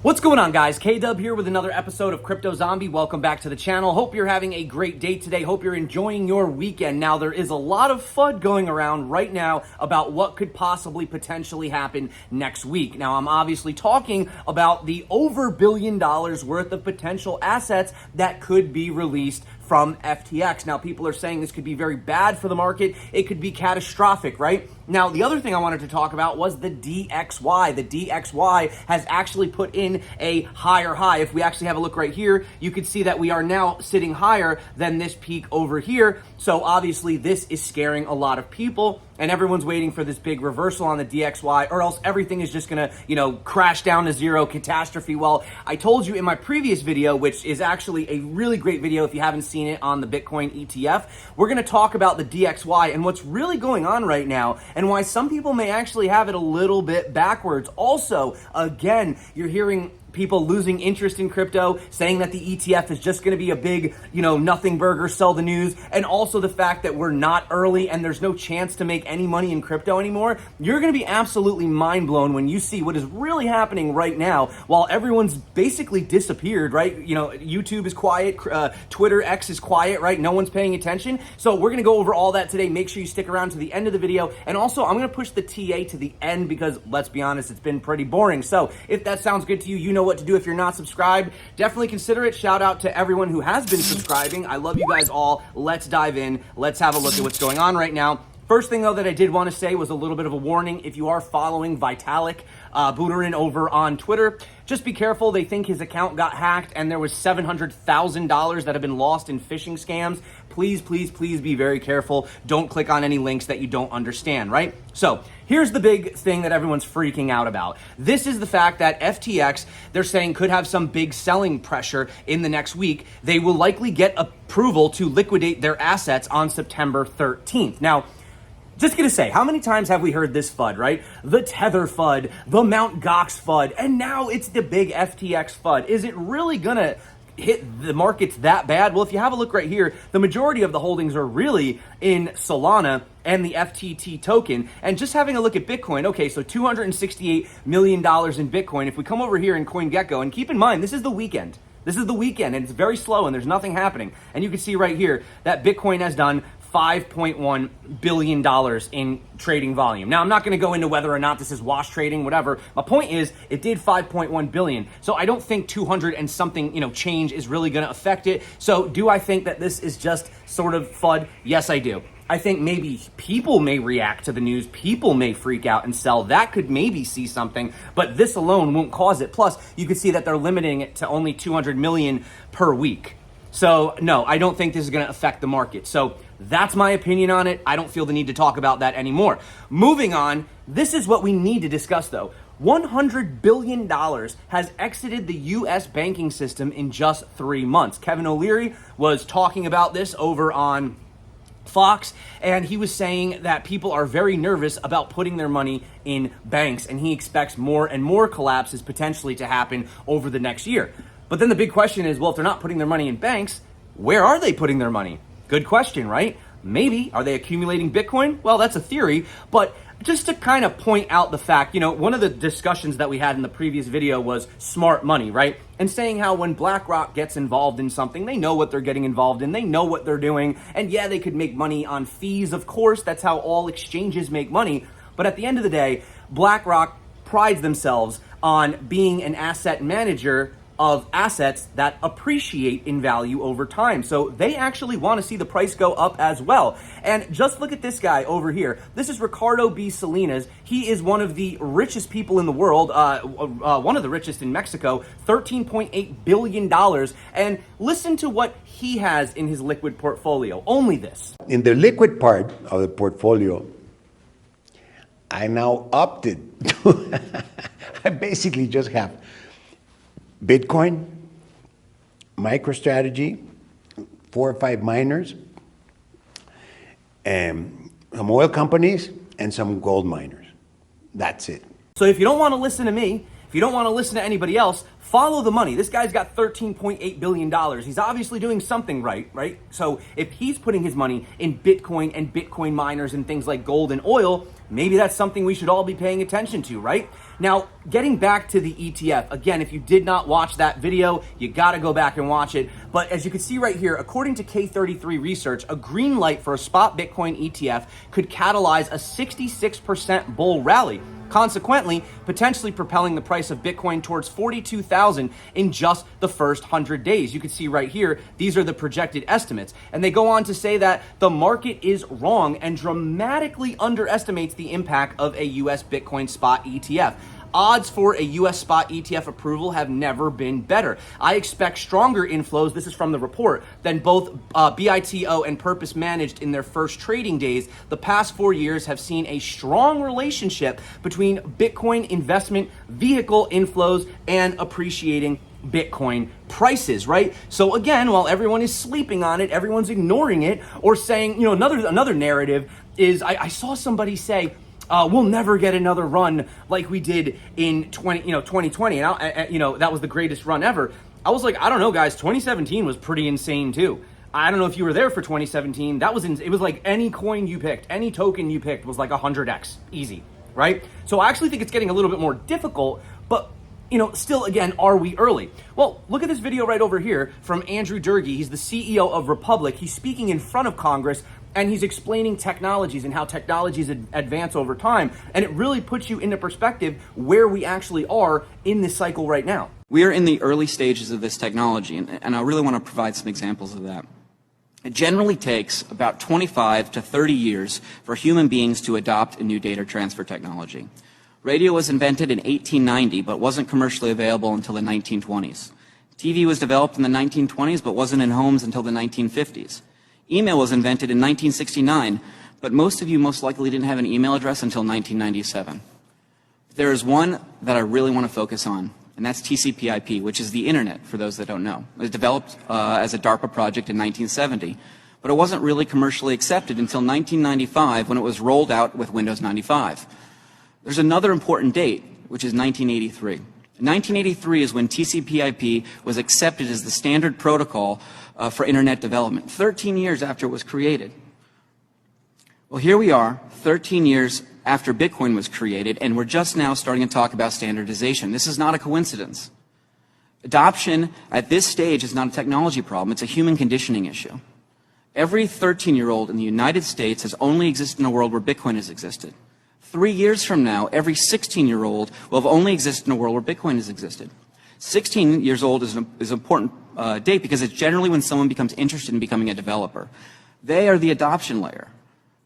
What's going on, guys? K-Dub here with another episode of Crypto Zombie. Welcome back to the channel. Hope you're having a great day today. Hope you're enjoying your weekend. Now, there is a lot of FUD going around right now about what could possibly potentially happen next week. Now, I'm obviously talking about the over $1 billion worth of potential assets that could be released from FTX. Now, people are saying this could be very bad for the market. It could be catastrophic, right? Now, the other thing I wanted to talk about was the DXY. The DXY has actually put in a higher high. If we actually have a look right here, you can see that we are now sitting higher than this peak over here. So obviously this is scaring a lot of people, and everyone's waiting for this big reversal on the DXY, or else everything is just gonna, crash down to zero, catastrophe. Well, I told you in my previous video, which is actually a really great video if you haven't seen it, on the Bitcoin ETF, we're gonna talk about the DXY and what's really going on right now, and why some people may actually have it a little bit backwards. Also, again, you're hearing people losing interest in crypto, saying that the ETF is just going to be a big, nothing burger, sell the news, and also the fact that we're not early and there's no chance to make any money in crypto anymore. You're going to be absolutely mind blown when you see what is really happening right now while everyone's basically disappeared, right? YouTube is quiet, Twitter X is quiet, right? No one's paying attention. So we're going to go over all that today. Make sure you stick around to the end of the video. And also, I'm going to push the TA to the end because, let's be honest, it's been pretty boring. So if that sounds good to you, you know what to do. If you're not subscribed, definitely consider it. Shout out to everyone who has been subscribing. I love you guys all. Let's dive in. Let's have a look at what's going on right now. First thing, though, that I did want to say was a little bit of a warning. If you are following Vitalik Buterin over on Twitter, just be careful. They think his account got hacked and there was $700,000 that have been lost in phishing scams. Please, please, please be very careful. Don't click on any links that you don't understand, right? So here's the big thing that everyone's freaking out about. This is the fact that FTX, they're saying, could have some big selling pressure in the next week. They will likely get approval to liquidate their assets on September 13th. Now, just gonna say, how many times have we heard this FUD, right? The Tether FUD, the Mt. Gox FUD, and now it's the big FTX FUD. Is it really gonna hit the markets that bad? Well, if you have a look right here, the majority of the holdings are really in Solana and the FTT token. And just having a look at Bitcoin, okay, so $268 million in Bitcoin. If we come over here in CoinGecko, and keep in mind, this is the weekend. This is the weekend, and it's very slow, and there's nothing happening. And you can see right here that Bitcoin has done $5.1 billion in trading volume. Now, I'm not going to go into whether or not this is wash trading, whatever. My point is, it did 5.1 billion. So I don't think 200 and something, change is really going to affect it. So do I think that this is just sort of FUD? Yes, I do. I think maybe people may react to the news. People may freak out and sell. That could maybe see something, but this alone won't cause it. Plus, you can see that they're limiting it to only 200 million per week. So no, I don't think this is going to affect the market. So that's my opinion on it. I don't feel the need to talk about that anymore. Moving on, this is what we need to discuss though. $100 billion has exited the US banking system in just 3 months. Kevin O'Leary was talking about this over on Fox, and he was saying that people are very nervous about putting their money in banks, and he expects more and more collapses potentially to happen over the next year. But then the big question is, well, if they're not putting their money in banks, where are they putting their money? Good question, right? Maybe. Are they accumulating Bitcoin? Well, that's a theory, but just to kind of point out the fact, one of the discussions that we had in the previous video was smart money, right? And saying how when BlackRock gets involved in something, they know what they're getting involved in, they know what they're doing, and yeah, they could make money on fees, of course, that's how all exchanges make money, but at the end of the day, BlackRock prides themselves on being an asset manager of assets that appreciate in value over time. So they actually want to see the price go up as well. And just look at this guy over here. This is Ricardo B. Salinas. He is one of the richest people in the world, one of the richest in Mexico, $13.8 billion. And listen to what he has in his liquid portfolio. Only this. In the liquid part of the portfolio, I now opted to, I basically just have Bitcoin, MicroStrategy, 4 or 5 miners, some oil companies, and some gold miners. That's it. So if you don't want to listen to me, if you don't want to listen to anybody else, follow the money. This guy's got $13.8 billion. He's obviously doing something right? So if he's putting his money in Bitcoin and Bitcoin miners and things like gold and oil, maybe that's something we should all be paying attention to, right? Now, getting back to the ETF, again, if you did not watch that video, you gotta go back and watch it. But as you can see right here, according to K33 Research, a green light for a spot Bitcoin ETF could catalyze a 66% bull rally, consequently potentially propelling the price of Bitcoin towards 42,000 in just the first 100 days. You can see right here, these are the projected estimates. And they go on to say that the market is wrong and dramatically underestimates the impact of a US Bitcoin spot ETF. Odds for a US spot ETF approval have never been better. I expect stronger inflows, this is from the report, than both BITO and Purpose Managed in their first trading days. The past 4 years have seen a strong relationship between Bitcoin investment vehicle inflows and appreciating Bitcoin prices, right? So again, while everyone is sleeping on it, everyone's ignoring it, or saying, another narrative is, I saw somebody say, we'll never get another run like we did in 2020, and that was the greatest run ever. I was like, I don't know, guys. 2017 was pretty insane too. I don't know if you were there for 2017. It was like any coin you picked, any token you picked was like 100x, easy, right? So I actually think it's getting a little bit more difficult, but still, again, are we early? Well, look at this video right over here from Andrew Durkee. He's the CEO of Republic. He's speaking in front of Congress, and he's explaining technologies and how technologies advance over time. And it really puts you into perspective where we actually are in this cycle right now. We are in the early stages of this technology, and I really want to provide some examples of that. It generally takes about 25 to 30 years for human beings to adopt a new data transfer technology. Radio was invented in 1890, but wasn't commercially available until the 1920s. TV was developed in the 1920s, but wasn't in homes until the 1950s. Email was invented in 1969, but most of you most likely didn't have an email address until 1997. There is one that I really want to focus on, and that's TCP/IP, which is the internet, for those that don't know. It was developed as a DARPA project in 1970, but it wasn't really commercially accepted until 1995 when it was rolled out with Windows 95. There's another important date, which is 1983. 1983 is when TCP/IP was accepted as the standard protocol for internet development, 13 years after it was created. Well, here we are, 13 years after Bitcoin was created, and we're just now starting to talk about standardization. This is not a coincidence. Adoption at this stage is not a technology problem, it's a human conditioning issue. Every 13-year-old in the United States has only existed in a world where Bitcoin has existed. 3 years from now, every 16-year-old will have only existed in a world where Bitcoin has existed. 16 years old is an important date because it's generally when someone becomes interested in becoming a developer. They are the adoption layer.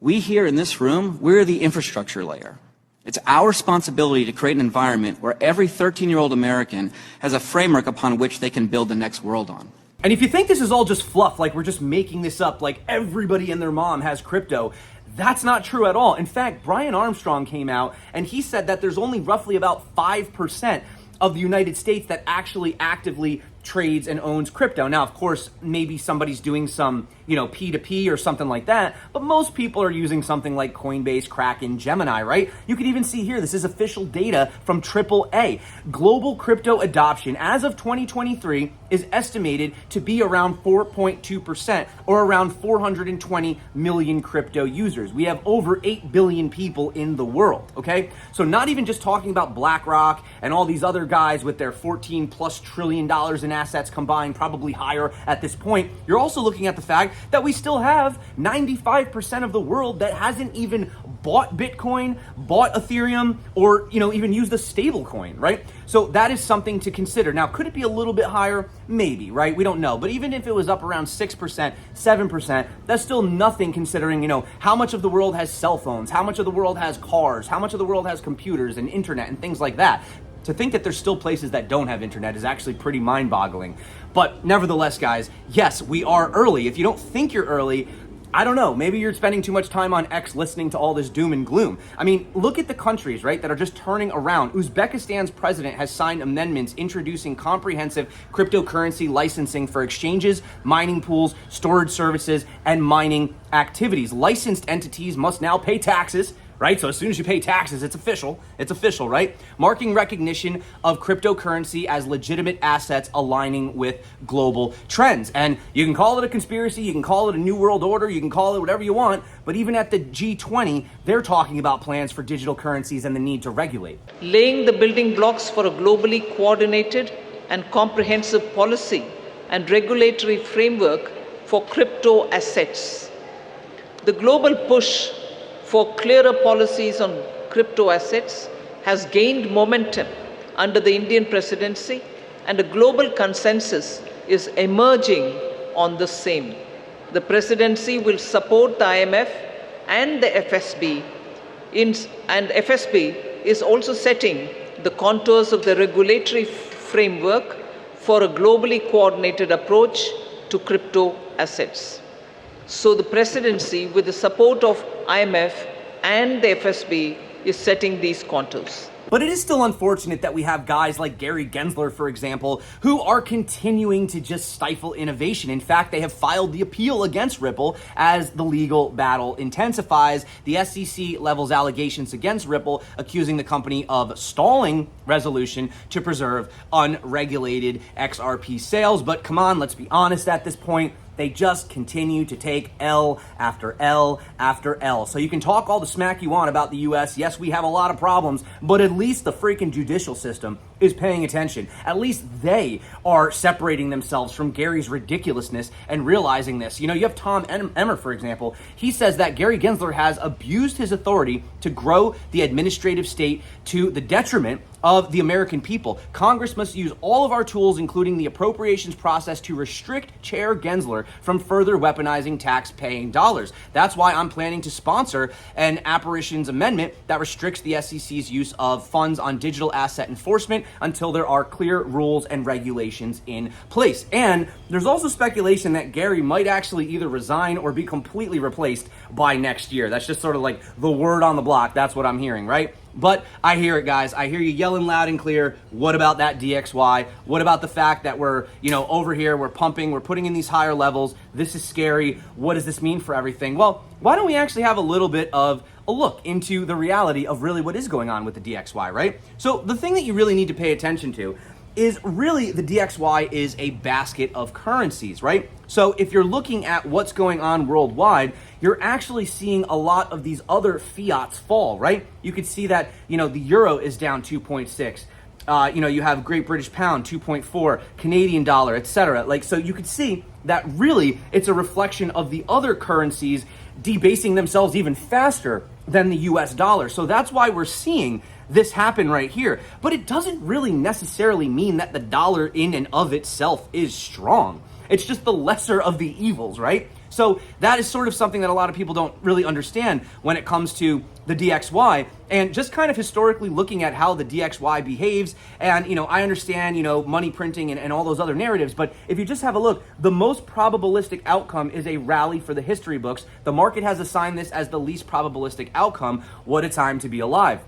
We here in this room, we're the infrastructure layer. It's our responsibility to create an environment where every 13-year-old American has a framework upon which they can build the next world on. And if you think this is all just fluff, like we're just making this up, like everybody and their mom has crypto, that's not true at all. In fact, Brian Armstrong came out and he said that there's only roughly about 5% of the United States that actually actively trades and owns crypto. Now, of course, maybe somebody's doing some, P2P or something like that, but most people are using something like Coinbase, Kraken, Gemini, right? You can even see here, this is official data from AAA. Global crypto adoption as of 2023 is estimated to be around 4.2%, or around 420 million crypto users. We have over 8 billion people in the world, okay? So not even just talking about BlackRock and all these other guys with their $14+ trillion in assets combined, probably higher at this point. You're also looking at the fact that we still have 95% of the world that hasn't even bought Bitcoin, bought Ethereum, or even used a stable coin, right? So that is something to consider. Now, could it be a little bit higher? Maybe, right? We don't know. But even if it was up around 6%, 7%, that's still nothing considering, how much of the world has cell phones, how much of the world has cars, how much of the world has computers and internet and things like that. To think that there's still places that don't have internet is actually pretty mind-boggling. But nevertheless, guys, yes, we are early. If you don't think you're early, I don't know, maybe you're spending too much time on X listening to all this doom and gloom. I mean, look at the countries, right, that are just turning around. Uzbekistan's president has signed amendments introducing comprehensive cryptocurrency licensing for exchanges, mining pools, storage services, and mining activities. Licensed entities must now pay taxes, right? So as soon as you pay taxes, it's official, right? Marking recognition of cryptocurrency as legitimate assets aligning with global trends. And you can call it a conspiracy, you can call it a new world order, you can call it whatever you want, but even at the G20, they're talking about plans for digital currencies and the need to regulate. Laying the building blocks for a globally coordinated and comprehensive policy and regulatory framework for crypto assets. The global push for clearer policies on crypto assets has gained momentum under the Indian presidency, and a global consensus is emerging on the same. The presidency will support the IMF and the FSB, and FSB is also setting the contours of the regulatory framework for a globally coordinated approach to crypto assets. So the presidency, with the support of IMF and the FSB, is setting these contours. But it is still unfortunate that we have guys like Gary Gensler, for example, who are continuing to just stifle innovation. In fact, they have filed the appeal against Ripple as the legal battle intensifies. The SEC levels allegations against Ripple, accusing the company of stalling resolution to preserve unregulated XRP sales. But come on, let's be honest at this point. They just continue to take L after L after L. So you can talk all the smack you want about the US. Yes, we have a lot of problems, but at least the freaking judicial system is paying attention. At least they are separating themselves from Gary's ridiculousness and realizing this. You know, you have Tom Emmer, for example. He says that Gary Gensler has abused his authority to grow the administrative state to the detriment of the American people. Congress must use all of our tools, including the appropriations process, to restrict Chair Gensler from further weaponizing tax-paying dollars. That's why I'm planning to sponsor an apparitions amendment that restricts the SEC's use of funds on digital asset enforcement until there are clear rules and regulations in place. And there's also speculation that Gary might actually either resign or be completely replaced by next year. That's just sort of like the word on the block. That's what I'm hearing, right? But I hear it, guys. I hear you yelling loud and clear. What about that DXY? What about the fact that we're, over here, we're pumping, we're putting in these higher levels. This is scary. What does this mean for everything? Well, why don't we actually have a little bit of a look into the reality of really what is going on with the DXY, right? So the thing that you really need to pay attention to is really the DXY is a basket of currencies, right? So if you're looking at what's going on worldwide, you're actually seeing a lot of these other fiats fall, right? You could see that, the euro is down 2.6. You have Great British Pound, 2.4, Canadian dollar, etc. So you could see that really it's a reflection of the other currencies debasing themselves even faster than the US dollar. So that's why we're seeing this happen right here. But it doesn't really necessarily mean that the dollar in and of itself is strong. It's just the lesser of the evils, right? So that is sort of something that a lot of people don't really understand when it comes to the DXY, and just kind of historically looking at how the DXY behaves. And, I understand, money printing and all those other narratives, but if you just have a look, the most probabilistic outcome is a rally for the history books. The market has assigned this as the least probabilistic outcome. What a time to be alive.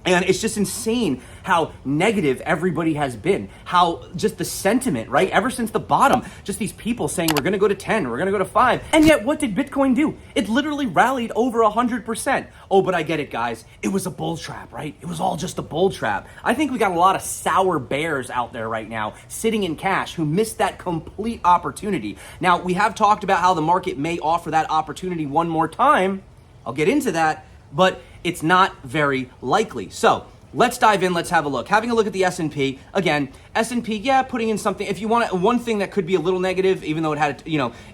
And it's just insane how negative everybody has been, how just the sentiment, right? Ever since the bottom, just these people saying we're going to go to 10, we're going to go to 5. And yet what did Bitcoin do? It literally rallied over 100%. Oh, but I get it, guys. It was a bull trap, right? It was all just a bull trap. I think we got a lot of sour bears out there right now sitting in cash who missed that complete opportunity. Now, we have talked about how the market may offer that opportunity one more time. I'll get into that, but it's not very likely. So let's dive in. Let's have a look. Having a look at the S&P. Again, S&P, putting in something. If you want one thing that could be a little negative, even though it had,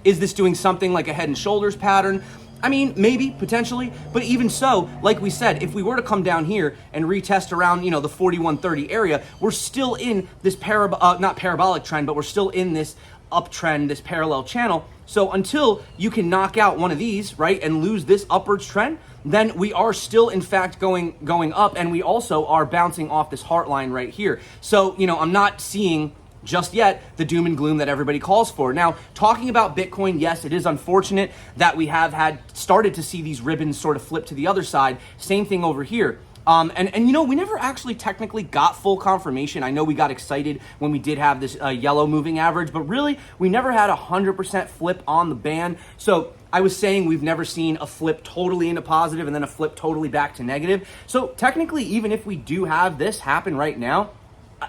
is this doing something like a head and shoulders pattern? I mean, maybe, potentially, but even so, like we said, if we were to come down here and retest around, the 4130 area, we're still in this not parabolic trend, but we're still in this uptrend, this parallel channel. So until you can knock out one of these, right, and lose this upwards trend, then we are still, in fact, going up, and we also are bouncing off this heart line right here. So, I'm not seeing just yet the doom and gloom that everybody calls for. Now, talking about Bitcoin, yes, it is unfortunate that we have started to see these ribbons sort of flip to the other side. Same thing over here. We never actually technically got full confirmation. I know we got excited when we did have this yellow moving average, but really we never had 100% flip on the band. So I was saying we've never seen a flip totally into positive and then a flip totally back to negative. So technically, even if we do have this happen right now,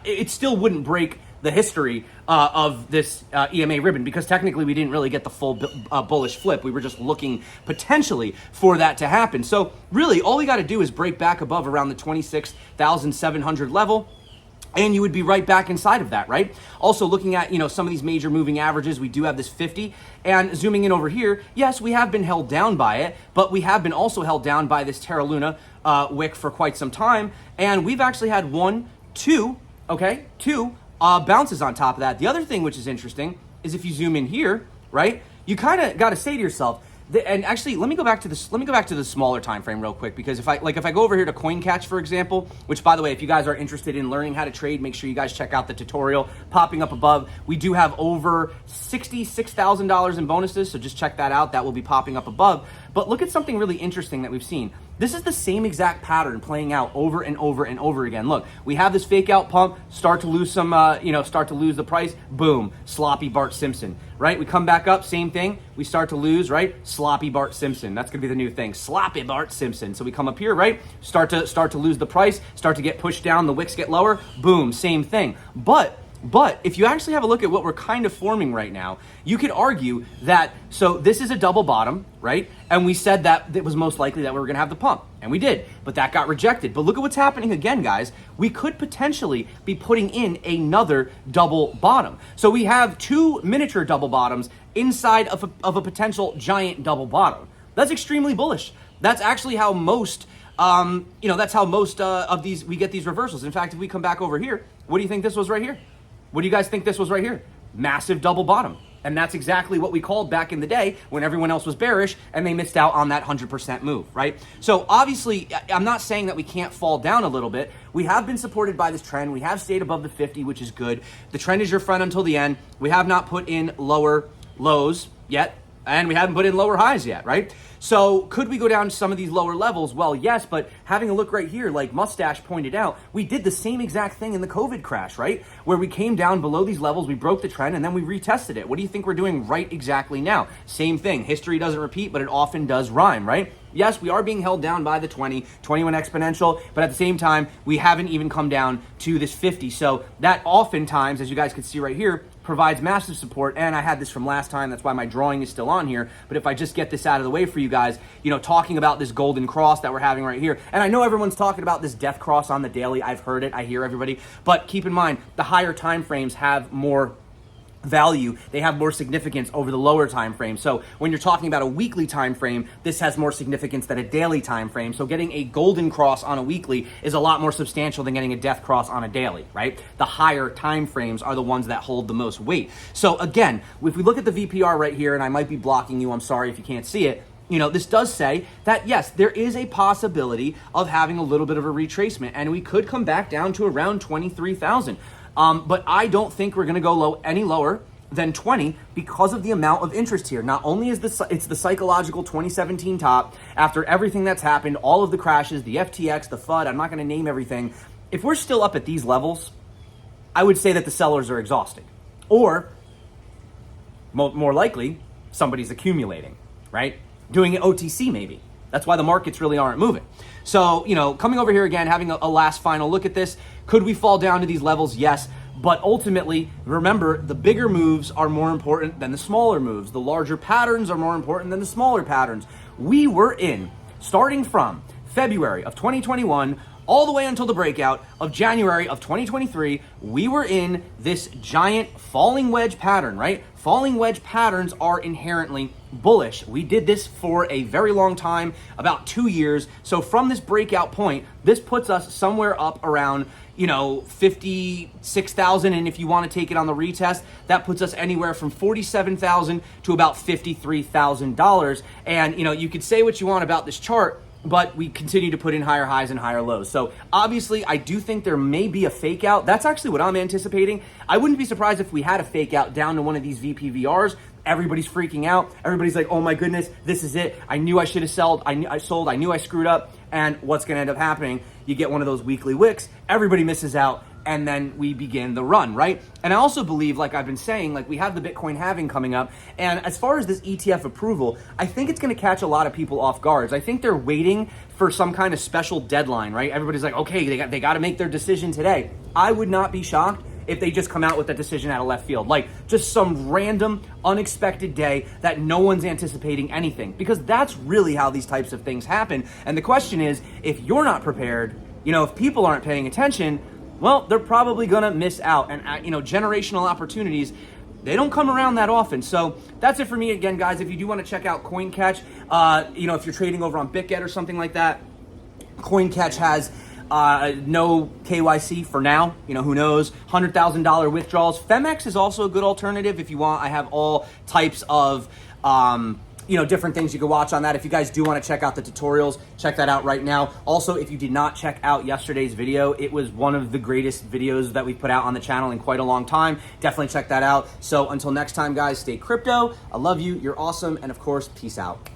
it still wouldn't break the history of this EMA ribbon, because technically we didn't really get the full bullish flip. We were just looking potentially for that to happen. So really, all we got to do is break back above around the 26,700 level, and you would be right back inside of that, right? Also looking at, some of these major moving averages, we do have this 50, and zooming in over here, yes, we have been held down by it, but we have been also held down by this Terra Luna wick for quite some time, and we've actually had two bounces on top of that. The other thing which is interesting is if you zoom in here, right, you kind of got to say to yourself, and actually, let me go back to this. Let me go back to the smaller time frame real quick, because if I go over here to CoinCatch, for example, which, by the way, if you guys are interested in learning how to trade, make sure you guys check out the tutorial popping up above. We do have over $66,000 in bonuses, so just check that out. That will be popping up above. But look at something really interesting that we've seen. This is the same exact pattern playing out over and over and over again. Look, we have this fake out pump, start to lose some, start to lose the price, boom, sloppy Bart Simpson, right? We come back up, same thing. We start to lose, right? Sloppy Bart Simpson. That's gonna be the new thing, sloppy Bart Simpson. So we come up here, right? Start to lose the price, start to get pushed down, the wicks get lower, boom, same thing. But if you actually have a look at what we're kind of forming right now, you could argue that, so this is a double bottom, right? And we said that it was most likely that we were gonna have the pump, and we did, but that got rejected. But look at what's happening again, guys. We could potentially be putting in another double bottom. So we have two miniature double bottoms inside of a potential giant double bottom. That's extremely bullish. That's actually how most, of these, we get these reversals. In fact, if we come back over here, what do you think this was right here? What do you guys think this was right here? Massive double bottom. And that's exactly what we called back in the day when everyone else was bearish and they missed out on that 100% move, right? So obviously, I'm not saying that we can't fall down a little bit. We have been supported by this trend. We have stayed above the 50, which is good. The trend is your friend until the end. We have not put in lower lows yet, and we haven't put in lower highs yet, right? So could we go down to some of these lower levels? Well, yes, but having a look right here, like Mustache pointed out, we did the same exact thing in the COVID crash, right? Where we came down below these levels, we broke the trend, and then we retested it. What do you think we're doing right exactly now? Same thing. History doesn't repeat, but it often does rhyme, right? Yes, we are being held down by the 21 exponential, but at the same time, we haven't even come down to this 50. So that oftentimes, as you guys can see right here, provides massive support. And I had this from last time, that's why my drawing is still on here. But if I just get this out of the way for you guys, talking about this golden cross that we're having right here. And I know everyone's talking about this death cross on the daily. I've heard it, I hear everybody. But keep in mind, the higher time frames have more value, they have more significance over the lower time frame. So when you're talking about a weekly time frame, this has more significance than a daily time frame. So getting a golden cross on a weekly is a lot more substantial than getting a death cross on a daily, right? The higher time frames are the ones that hold the most weight. So again, if we look at the VPR right here, and I might be blocking you, I'm sorry if you can't see it, this does say that, yes, there is a possibility of having a little bit of a retracement, and we could come back down to around 23,000. But I don't think we're going to go any lower than 20 because of the amount of interest here. Not only is it's the psychological 2017 top after everything that's happened, all of the crashes, the FTX, the FUD, I'm not going to name everything. If we're still up at these levels, I would say that the sellers are exhausted. Or, more likely, somebody's accumulating, right? Doing it OTC maybe. That's why the markets really aren't moving. So, coming over here again, having a last final look at this, could we fall down to these levels? Yes. But ultimately, remember, the bigger moves are more important than the smaller moves. The larger patterns are more important than the smaller patterns. We were in, starting from February of 2021, all the way until the breakout of January of 2023, we were in this giant falling wedge pattern, right? Falling wedge patterns are inherently bullish. We did this for a very long time, about 2 years. So from this breakout point, this puts us somewhere up around, 56,000. And if you want to take it on the retest, that puts us anywhere from 47,000 to about $53,000. And, you could say what you want about this chart, but we continue to put in higher highs and higher lows. So obviously, I do think there may be a fake out. That's actually what I'm anticipating. I wouldn't be surprised if we had a fake out down to one of these VPVRs. Everybody's freaking out. Everybody's like, oh my goodness, this is it. I knew I should have sold. I knew I screwed up. And what's going to end up happening? You get one of those weekly wicks. Everybody misses out. and then we begin the run, right? And I also believe, like I've been saying, like we have the Bitcoin halving coming up. And as far as this ETF approval, I think it's going to catch a lot of people off guard. I think they're waiting for some kind of special deadline, right? Everybody's like, okay, they got to make their decision today. I would not be shocked if they just come out with that decision out of left field, like just some random, unexpected day that no one's anticipating anything, because that's really how these types of things happen. And the question is, if you're not prepared, if people aren't paying attention, well, they're probably gonna miss out. And generational opportunities, they don't come around that often. So that's it for me again, guys. If you do want to check out CoinCatch, if you're trading over on BitGet or something like that, CoinCatch has no KYC for now. Who knows? $100,000 withdrawals. Femex is also a good alternative if you want. I have all types of different things you can watch on that. If you guys do want to check out the tutorials, check that out right now. Also, if you did not check out yesterday's video, it was one of the greatest videos that we've put out on the channel in quite a long time. Definitely check that out. So until next time, guys, stay crypto. I love you. You're awesome. And of course, peace out.